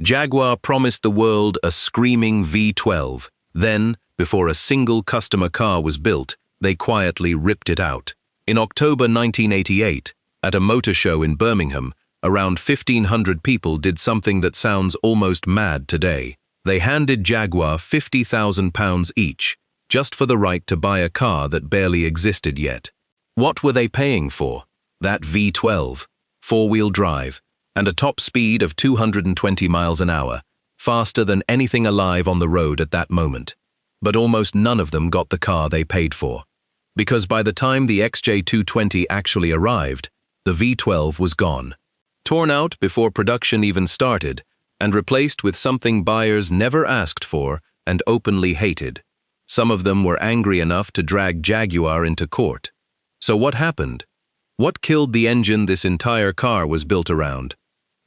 Jaguar promised the world a screaming V12. Then, before a single customer car was built, they quietly ripped it out. In October 1988, at a motor show in Birmingham, around 1,500 people did something that sounds almost mad today. They handed Jaguar £50,000 each, just for the right to buy a car that barely existed yet. What were they paying for? That V12, four-wheel drive, and a top speed of 220 miles an hour, faster than anything alive on the road at that moment. But almost none of them got the car they paid for. Because by the time the XJ220 actually arrived, the V12 was gone. Torn out before production even started, and replaced with something buyers never asked for and openly hated. Some of them were angry enough to drag Jaguar into court. So what happened? What killed the engine this entire car was built around?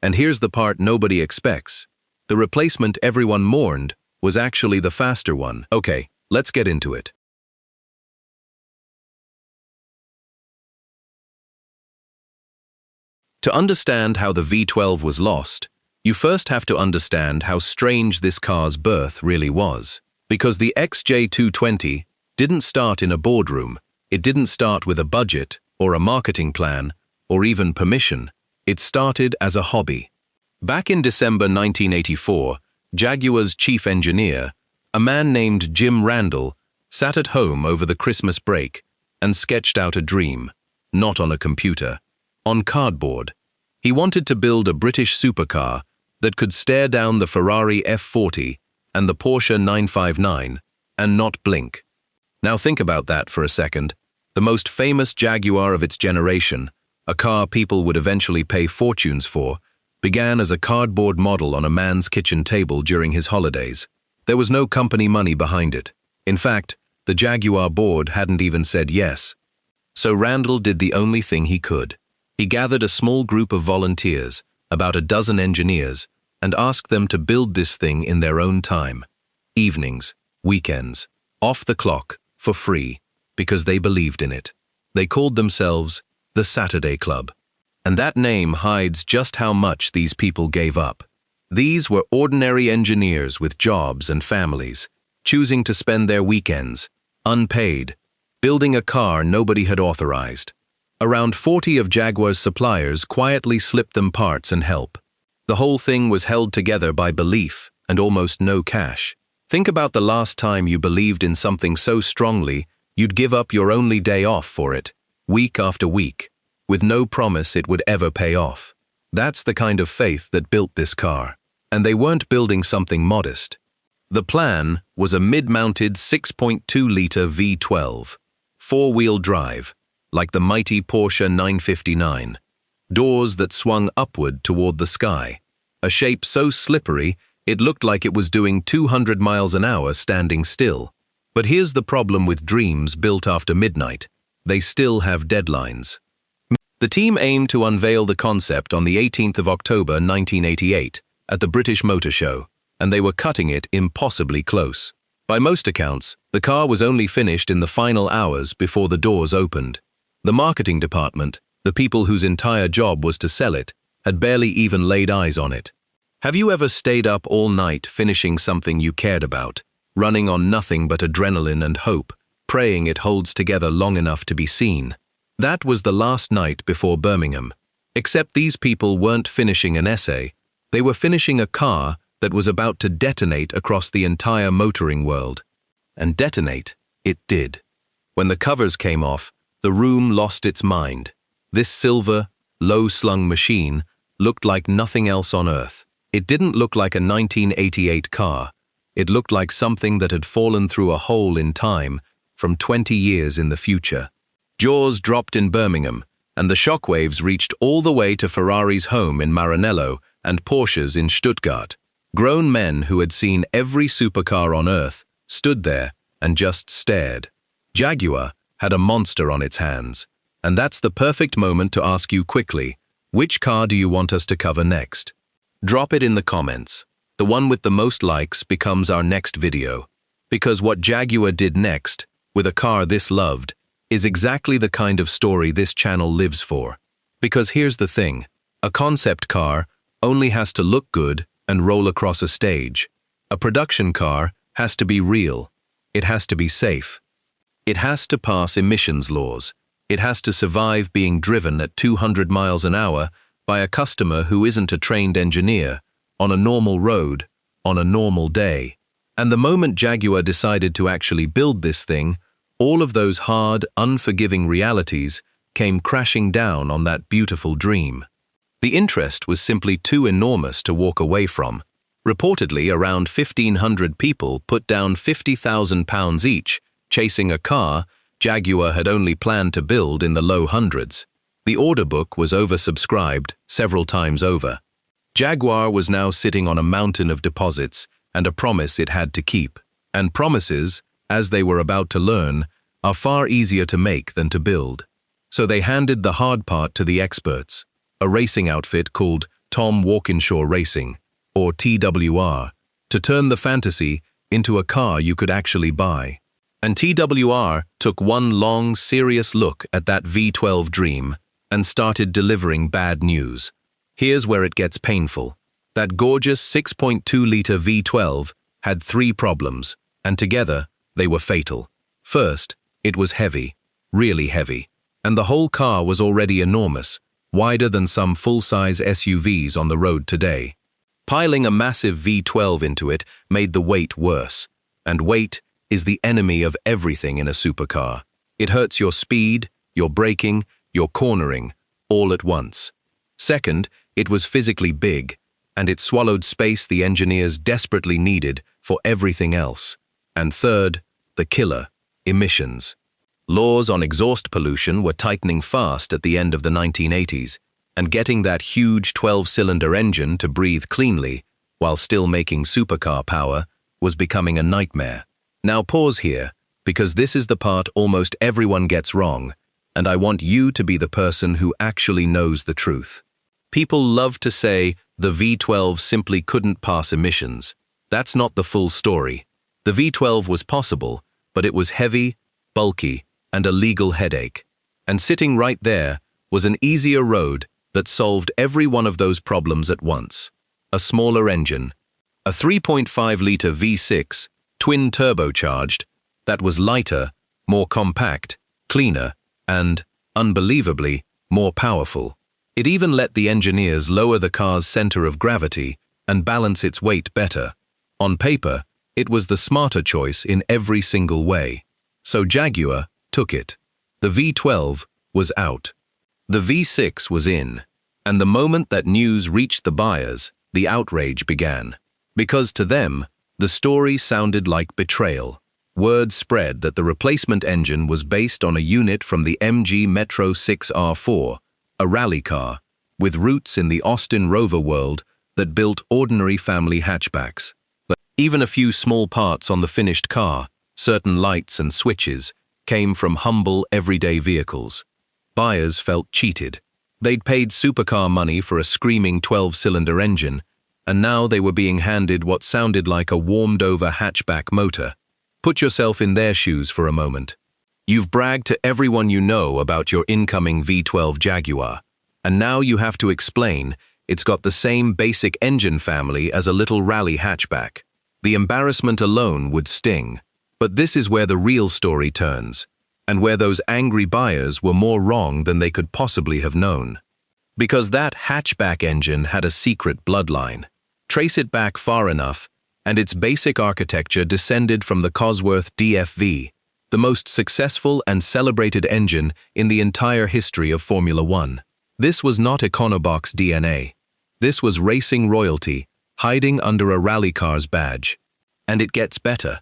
And here's the part nobody expects. The replacement everyone mourned was actually the faster one. Okay, let's get into it. To understand how the V12 was lost, you first have to understand how strange this car's birth really was. Because the XJ220 didn't start in a boardroom, it didn't start with a budget, or a marketing plan, or even permission. It started as a hobby. Back in December 1984, Jaguar's chief engineer, a man named Jim Randall, sat at home over the Christmas break and sketched out a dream, not on a computer, on cardboard. He wanted to build a British supercar that could stare down the Ferrari F40 and the Porsche 959 and not blink. Now think about that for a second. The most famous Jaguar of its generation, a car people would eventually pay fortunes for, began as a cardboard model on a man's kitchen table during his holidays. There was no company money behind it. In fact, the Jaguar board hadn't even said yes. So Randall did the only thing he could. He gathered a small group of volunteers, about a dozen engineers, and asked them to build this thing in their own time. Evenings, weekends, off the clock, for free, because they believed in it. They called themselves the Saturday Club. And that name hides just how much these people gave up. These were ordinary engineers with jobs and families, choosing to spend their weekends, unpaid, building a car nobody had authorized. Around 40 of Jaguar's suppliers quietly slipped them parts and help. The whole thing was held together by belief and almost no cash. Think about the last time you believed in something so strongly you'd give up your only day off for it, week after week, with no promise it would ever pay off. That's the kind of faith that built this car. And they weren't building something modest. The plan was a mid-mounted 6.2-liter V12, four-wheel drive, like the mighty Porsche 959. Doors that swung upward toward the sky, a shape so slippery it looked like it was doing 200 miles an hour standing still. But here's the problem with dreams built after midnight. They still have deadlines. The team aimed to unveil the concept on the 18th of October 1988 at the British Motor Show, and they were cutting it impossibly close. By most accounts, the car was only finished in the final hours before the doors opened. The marketing department, the people whose entire job was to sell it, had barely even laid eyes on it. Have you ever stayed up all night finishing something you cared about, running on nothing but adrenaline and hope, praying it holds together long enough to be seen? That was the last night before Birmingham. Except these people weren't finishing an essay. They were finishing a car that was about to detonate across the entire motoring world. And detonate, it did. When the covers came off, the room lost its mind. This silver, low-slung machine looked like nothing else on earth. It didn't look like a 1988 car. It looked like something that had fallen through a hole in time from 20 years in the future. Jaws dropped in Birmingham, and the shockwaves reached all the way to Ferrari's home in Maranello and Porsche's in Stuttgart. Grown men who had seen every supercar on earth stood there and just stared. Jaguar had a monster on its hands, and that's the perfect moment to ask you quickly, which car do you want us to cover next? Drop it in the comments. The one with the most likes becomes our next video. Because what Jaguar did next, with a car this loved, is exactly the kind of story this channel lives for. Because here's the thing, a concept car only has to look good and roll across a stage. A production car has to be real. It has to be safe. It has to pass emissions laws. It has to survive being driven at 200 miles an hour by a customer who isn't a trained engineer, on a normal road, on a normal day. And the moment Jaguar decided to actually build this thing, all of those hard, unforgiving realities came crashing down on that beautiful dream. The interest was simply too enormous to walk away from. Reportedly, around 1,500 people put down £50,000 each, chasing a car Jaguar had only planned to build in the low hundreds. The order book was oversubscribed several times over. Jaguar was now sitting on a mountain of deposits and a promise it had to keep. And promises, as they were about to learn, are far easier to make than to build. So they handed the hard part to the experts, a racing outfit called Tom Walkinshaw Racing, or TWR, to turn the fantasy into a car you could actually buy. And TWR took one long, serious look at that V12 dream and started delivering bad news. Here's where it gets painful. That gorgeous 6.2-liter V12 had 3 problems, and together they were fatal. First, it was heavy, really heavy, and the whole car was already enormous, wider than some full-size SUVs on the road today. Piling a massive V12 into it made the weight worse, and weight is the enemy of everything in a supercar. It hurts your speed, your braking, your cornering, all at once. Second, it was physically big, and it swallowed space the engineers desperately needed for everything else. And third, the killer, emissions. Laws on exhaust pollution were tightening fast at the end of the 1980s, and getting that huge 12-cylinder engine to breathe cleanly while still making supercar power was becoming a nightmare. Now pause here, because this is the part almost everyone gets wrong, and I want you to be the person who actually knows the truth. People love to say the V12 simply couldn't pass emissions. That's not the full story. The V12 was possible, but it was heavy, bulky, and a legal headache. And sitting right there was an easier road that solved every one of those problems at once. A smaller engine, a 3.5-liter V6, twin turbocharged, that was lighter, more compact, cleaner, and, unbelievably, more powerful. It even let the engineers lower the car's center of gravity and balance its weight better. On paper, it was the smarter choice in every single way. So Jaguar took it. The V12 was out. The V6 was in. And the moment that news reached the buyers, the outrage began. Because to them, the story sounded like betrayal. Word spread that the replacement engine was based on a unit from the MG Metro 6R4, a rally car, with roots in the Austin Rover world that built ordinary family hatchbacks. But even a few small parts on the finished car, certain lights and switches, came from humble, everyday vehicles. Buyers felt cheated. They'd paid supercar money for a screaming 12-cylinder engine, and now they were being handed what sounded like a warmed-over hatchback motor. Put yourself in their shoes for a moment. You've bragged to everyone you know about your incoming V12 Jaguar, and now you have to explain it's got the same basic engine family as a little rally hatchback. The embarrassment alone would sting. But this is where the real story turns, and where those angry buyers were more wrong than they could possibly have known. Because that hatchback engine had a secret bloodline. Trace it back far enough, and its basic architecture descended from the Cosworth DFV, the most successful and celebrated engine in the entire history of Formula One. This was not Econobox DNA. This was racing royalty, hiding under a rally car's badge. And it gets better.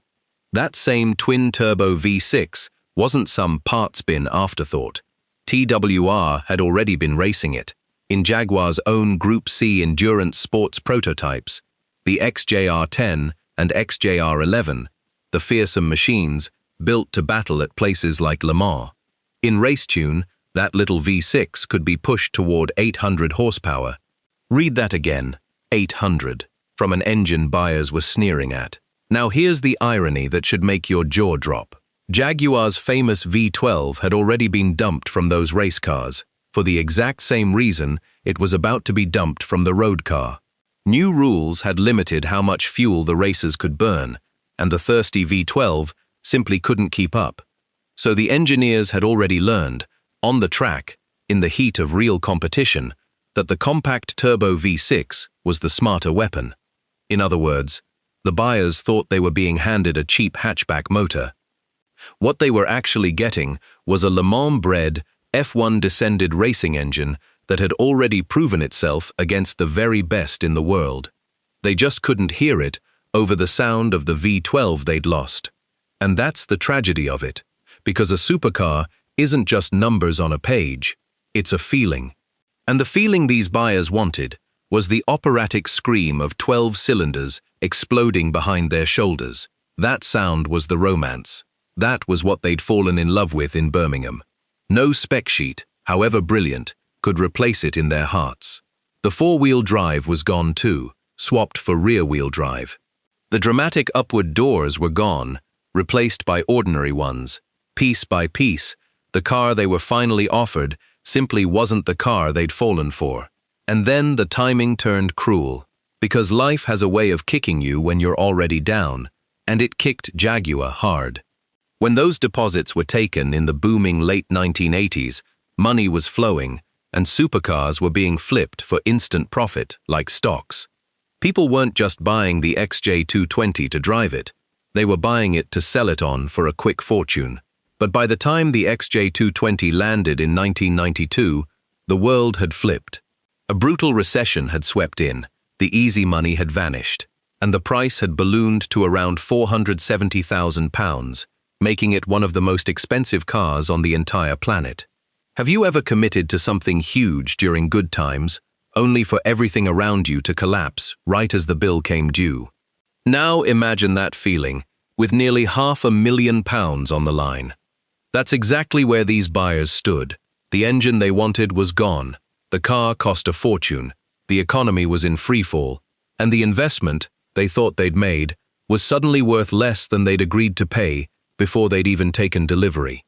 That same twin-turbo V6 wasn't some part-spin afterthought. TWR had already been racing it, in Jaguar's own Group C endurance sports prototypes, the XJR10 and XJR11, the fearsome machines built to battle at places like Le Mans. In race-tune, that little V6 could be pushed toward 800 horsepower. Read that again, 800, from an engine buyers were sneering at. Now here's the irony that should make your jaw drop. Jaguar's famous V12 had already been dumped from those race cars, for the exact same reason it was about to be dumped from the road car. New rules had limited how much fuel the racers could burn, and the thirsty V12 simply couldn't keep up. So the engineers had already learned, on the track, in the heat of real competition, that the compact turbo V6 was the smarter weapon. In other words, the buyers thought they were being handed a cheap hatchback motor. What they were actually getting was a Le Mans-bred, F1-descended racing engine that had already proven itself against the very best in the world. They just couldn't hear it over the sound of the V12 they'd lost. And that's the tragedy of it, because a supercar isn't just numbers on a page, it's a feeling. And the feeling these buyers wanted was the operatic scream of 12 cylinders exploding behind their shoulders. That sound was the romance. That was what they'd fallen in love with in Birmingham. No spec sheet, however brilliant, could replace it in their hearts. The four-wheel drive was gone too, swapped for rear-wheel drive. The dramatic upward doors were gone, replaced by ordinary ones. Piece by piece, the car they were finally offered simply wasn't the car they'd fallen for. And then the timing turned cruel, because life has a way of kicking you when you're already down, and it kicked Jaguar hard. When those deposits were taken in the booming late 1980s, money was flowing, and supercars were being flipped for instant profit like stocks. People weren't just buying the XJ220 to drive it, they were buying it to sell it on for a quick fortune. But by the time the XJ220 landed in 1992, the world had flipped. A brutal recession had swept in, the easy money had vanished, and the price had ballooned to around £470,000, making it one of the most expensive cars on the entire planet. Have you ever committed to something huge during good times, only for everything around you to collapse right as the bill came due? Now imagine that feeling, with nearly £500,000 on the line. That's exactly where these buyers stood. The engine they wanted was gone. The car cost a fortune, the economy was in freefall, and the investment they thought they'd made was suddenly worth less than they'd agreed to pay before they'd even taken delivery.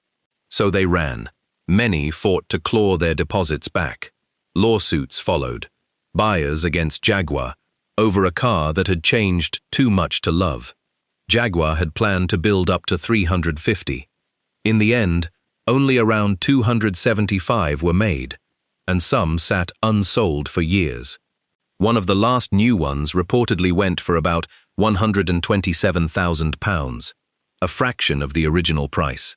So they ran. Many fought to claw their deposits back. Lawsuits followed. Buyers against Jaguar, over a car that had changed too much to love. Jaguar had planned to build up to 350. In the end, only around 275 were made, and some sat unsold for years. One of the last new ones reportedly went for about £127,000, a fraction of the original price.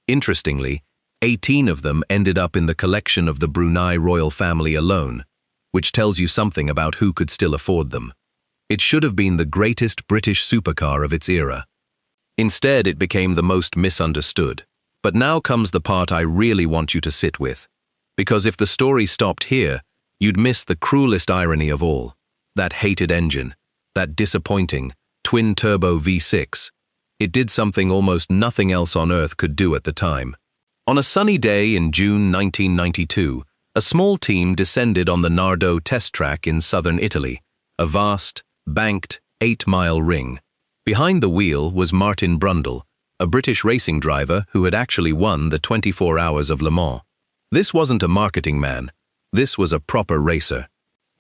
Interestingly, 18 of them ended up in the collection of the Brunei royal family alone, which tells you something about who could still afford them. It should have been the greatest British supercar of its era. Instead, it became the most misunderstood. But now comes the part I really want you to sit with. Because if the story stopped here, you'd miss the cruelest irony of all. That hated engine, that disappointing, twin-turbo V6. It did something almost nothing else on Earth could do at the time. On a sunny day in June 1992, a small team descended on the Nardo test track in southern Italy, a vast, banked, 8-mile ring. Behind the wheel was Martin Brundle, a British racing driver who had actually won the 24 Hours of Le Mans. This wasn't a marketing man, this was a proper racer.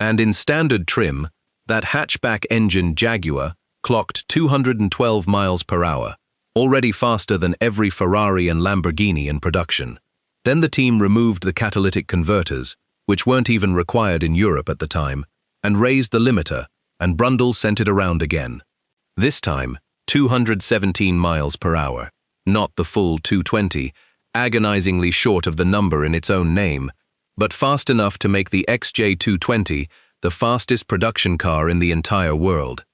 And in standard trim, that hatchback engine Jaguar clocked 212 miles per hour, already faster than every Ferrari and Lamborghini in production. Then the team removed the catalytic converters, which weren't even required in Europe at the time, and raised the limiter, and Brundle sent it around again. This time, 217 miles per hour, not the full 220, agonizingly short of the number in its own name, but fast enough to make the XJ220 the fastest production car in the entire world.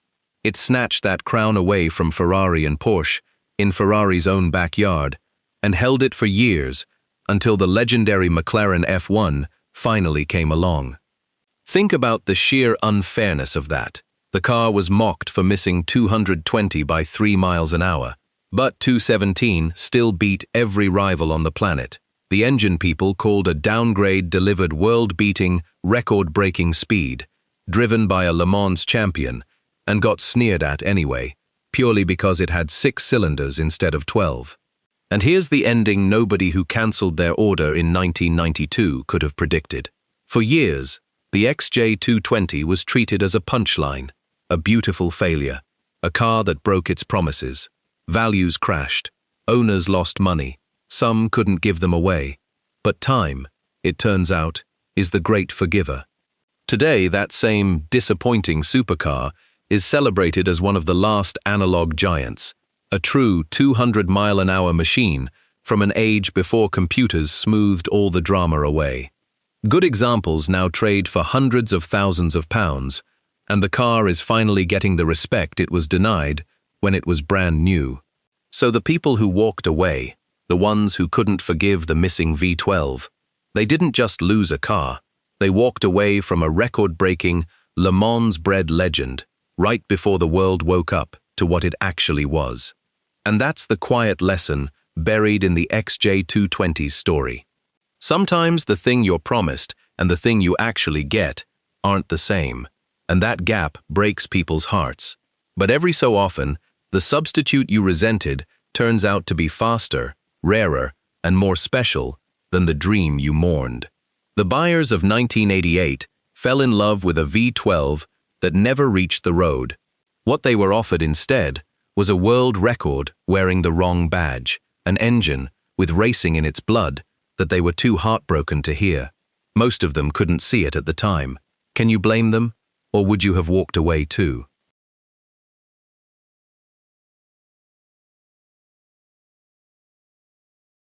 It snatched that crown away from Ferrari and Porsche in Ferrari's own backyard and held it for years until the legendary McLaren F1 finally came along. Think about the sheer unfairness of that. The car was mocked for missing 220 by 3 miles an hour, but 217 still beat every rival on the planet. The engine people called a downgrade delivered world-beating, record-breaking speed, driven by a Le Mans champion, and got sneered at anyway, purely because it had 6 cylinders instead of 12. And here's the ending nobody who cancelled their order in 1992 could have predicted. For years, The XJ220 was treated as a punchline, a beautiful failure, a car that broke its promises. Values crashed, owners lost money, some couldn't give them away. But time, it turns out, is the great forgiver. Today, that same disappointing supercar is celebrated as one of the last analog giants, a true 200-mile-an-hour machine from an age before computers smoothed all the drama away. Good examples now trade for hundreds of thousands of pounds, and the car is finally getting the respect it was denied when it was brand new. So the people who walked away, the ones who couldn't forgive the missing V12, they didn't just lose a car, they walked away from a record-breaking, Le Mans-bred legend right before the world woke up to what it actually was. And that's the quiet lesson buried in the XJ220's story. Sometimes the thing you're promised and the thing you actually get aren't the same, and that gap breaks people's hearts. But every so often, the substitute you resented turns out to be faster, rarer, and more special than the dream you mourned. The buyers of 1988 fell in love with a V12 that never reached the road. What they were offered instead was a world record wearing the wrong badge, an engine with racing in its blood that they were too heartbroken to hear. Most of them couldn't see it at the time. Can you blame them? Or would you have walked away too?